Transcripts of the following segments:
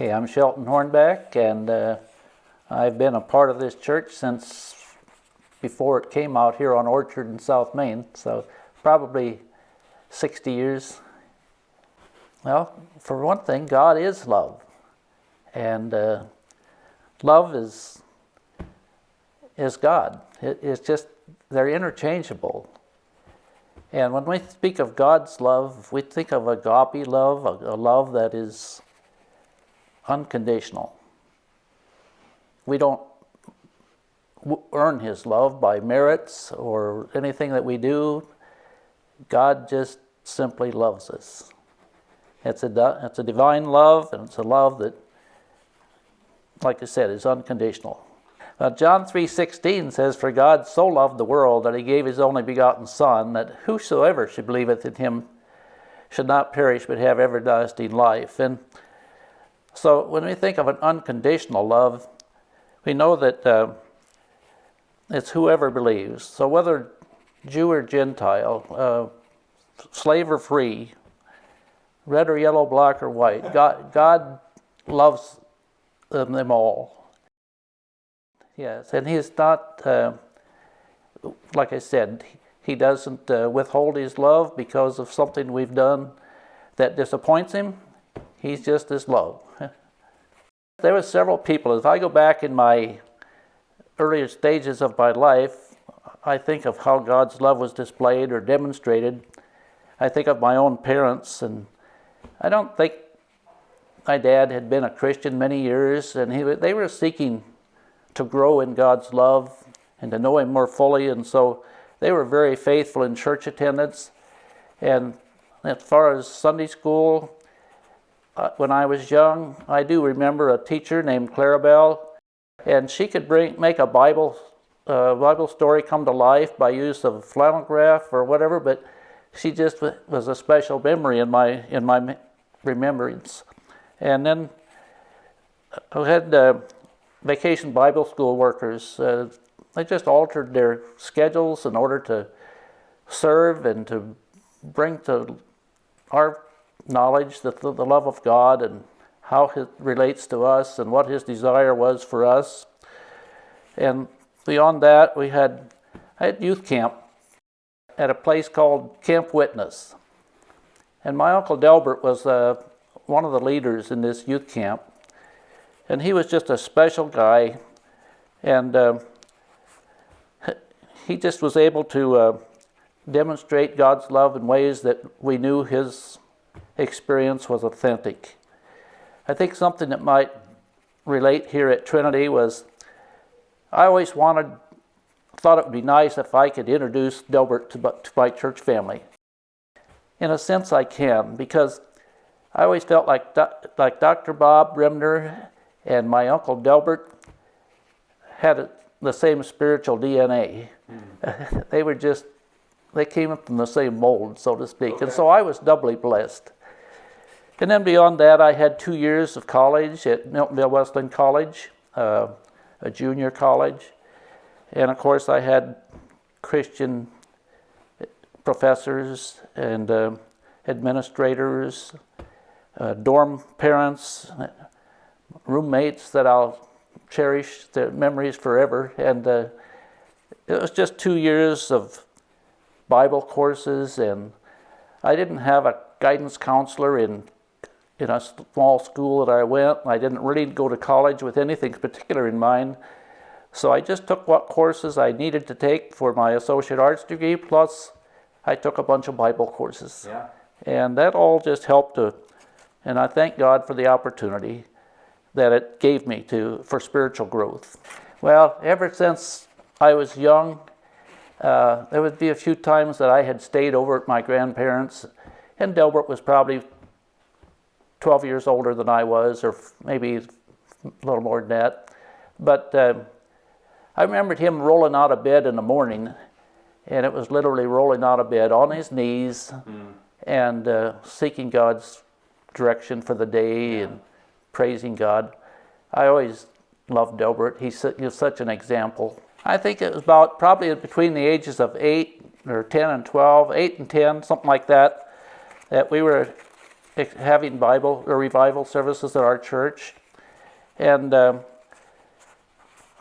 Okay, I'm Shelton Hornback, and I've been a part of this church since before it came out here on Orchard in South Main, so probably 60 years. Well, for one thing, God is love, and love is God. It's just, they're interchangeable. And when we speak of God's love, we think of agape love, a love that is unconditional. We don't earn His love by merits or anything that we do. God just simply loves us. It's a divine love, and it's a love that, like I said, is unconditional. John 3:16 says, "For God so loved the world that He gave His only begotten Son, that whosoever should believeth in Him should not perish but have everlasting life." And so when we think of an unconditional love, we know that it's whoever believes. So whether Jew or Gentile, slave or free, red or yellow, black or white, God loves them all. Yes, and He's not, like I said, He doesn't withhold His love because of something we've done that disappoints Him. He's just His love. There were several people. If I go back in my earlier stages of my life, I think of how God's love was displayed or demonstrated. I think of my own parents, and I don't think my dad had been a Christian many years, and they were seeking to grow in God's love and to know Him more fully, and so they were very faithful in church attendance. And as far as Sunday school, when I was young, I do remember a teacher named Clarabelle, and she could make a Bible story come to life by use of flannel graph or whatever, but she just was a special memory in my remembrance. And then I had vacation Bible school workers. They just altered their schedules in order to serve and to bring to our knowledge that the love of God and how it relates to us and what His desire was for us. And beyond that, I had youth camp at a place called Camp Witness. And my Uncle Delbert was one of the leaders in this youth camp. And he was just a special guy, and he just was able to demonstrate God's love in ways that we knew his experience was authentic. I think something that might relate here at Trinity was I always thought it would be nice if I could introduce Delbert to my church family. In a sense I can, because I always felt like Dr. Bob Bremner and my Uncle Delbert had the same spiritual DNA. They came from the same mold, so to speak. Okay. And so I was doubly blessed. And then beyond that, I had 2 years of college at Miltonville Wesleyan College, a junior college. And of course, I had Christian professors and administrators, dorm parents, roommates that I'll cherish their memories forever. And it was just 2 years of Bible courses, and I didn't have a guidance counselor in a small school that I went. I didn't really go to college with anything particular in mind. So I just took what courses I needed to take for my associate arts degree, plus I took a bunch of Bible courses. Yeah. And that all just helped and I thank God for the opportunity that it gave me for spiritual growth. Well, ever since I was young, there would be a few times that I had stayed over at my grandparents', and Delbert was probably 12 years older than I was, or maybe a little more than that. But I remembered him rolling out of bed in the morning, and it was literally rolling out of bed on his knees and seeking God's direction for the day and praising God. I always loved Delbert. He's such an example. I think it was probably between the ages of 8 or 10 and 12, 8 and 10, something like that, that we were having Bible or revival services at our church. And I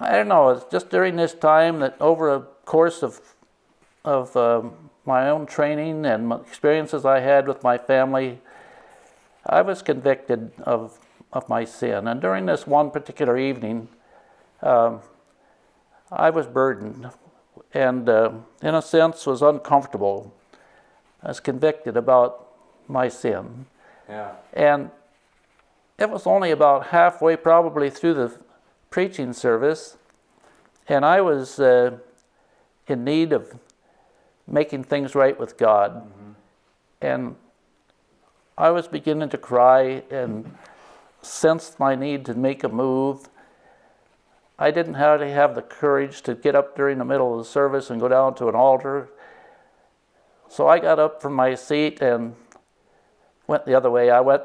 don't know, it's just during this time that over a course of my own training and experiences I had with my family, I was convicted of my sin. And during this one particular evening, I was burdened and in a sense was uncomfortable. I was convicted about my sin. Yeah. And it was only about halfway probably through the preaching service, and I was in need of making things right with God. Mm-hmm. And I was beginning to cry and sensed my need to make a move. I didn't have the courage to get up during the middle of the service and go down to an altar. So I got up from my seat and went the other way. I went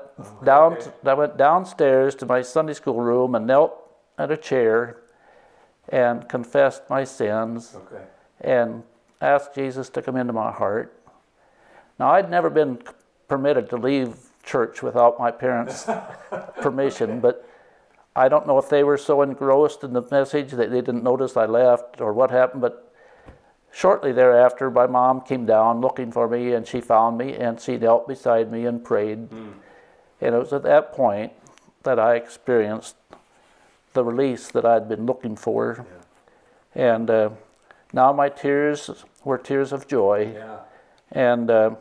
downstairs to my Sunday school room and knelt at a chair and confessed my sins and asked Jesus to come into my heart. Now, I'd never been permitted to leave church without my parents' permission, but I don't know if they were so engrossed in the message that they didn't notice I left or what happened, but shortly thereafter, my mom came down looking for me, and she found me, and she knelt beside me and prayed. Mm. And it was at that point that I experienced the release that I'd been looking for. Yeah. And now my tears were tears of joy. Yeah. And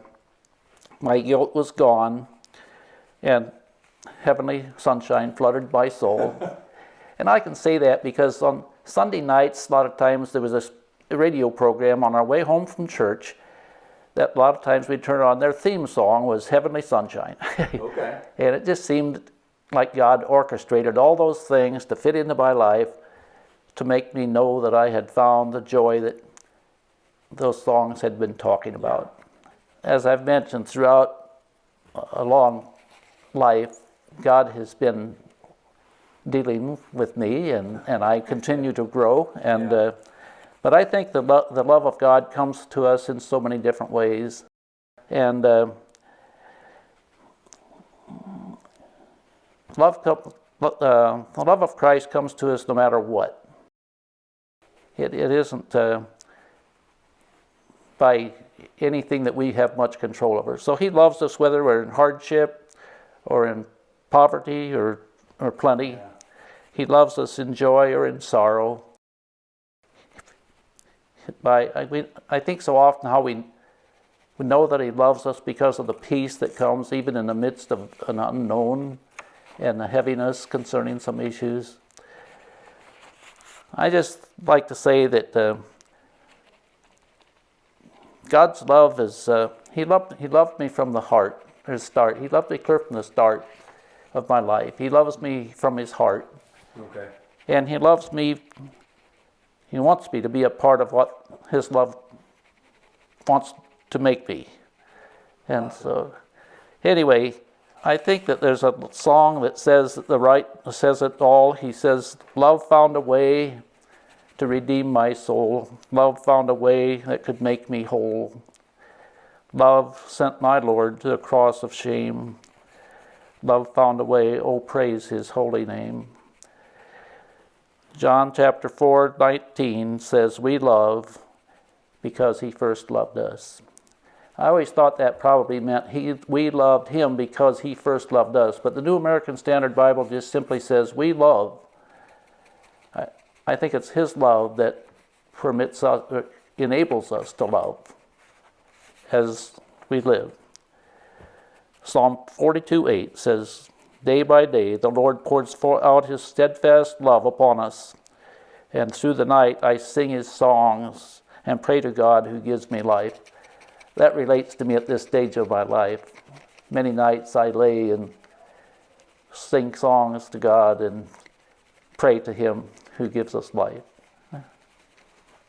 my guilt was gone, and heavenly sunshine flooded my soul. And I can say that because on Sunday nights, a lot of times there was a radio program on our way home from church that a lot of times we'd turn on. Their theme song was Heavenly Sunshine. Okay. And it just seemed like God orchestrated all those things to fit into my life to make me know that I had found the joy that those songs had been talking about. As I've mentioned, throughout a long life, God has been dealing with me, and I continue to grow. And but I think the love of God comes to us in so many different ways. And the love of Christ comes to us no matter what. It isn't by anything that we have much control over. So He loves us whether we're in hardship or in poverty or plenty. Yeah. He loves us in joy or in sorrow. I think so often how we know that He loves us because of the peace that comes even in the midst of an unknown and the heaviness concerning some issues. I just like to say that God's love is, He loved me from the start. He loved me clear from the start of my life. He loves me from His heart. Okay. And He loves me. He wants me to be a part of what His love wants to make me. And so, anyway, I think that there's a song that says it all. He says, "Love found a way to redeem my soul. Love found a way that could make me whole. Love sent my Lord to the cross of shame. Love found a way, oh praise His holy name." John chapter 4:19 says, "We love because He first loved us." I always thought that probably meant we loved Him because He first loved us. But the New American Standard Bible just simply says, "We love." I think it's His love that permits us, or enables us to love as we live. Psalm 42:8 says, "Day by day the Lord pours out His steadfast love upon us, and through the night I sing His songs and pray to God who gives me life." That relates to me at this stage of my life. Many nights I lay and sing songs to God and pray to Him who gives us life.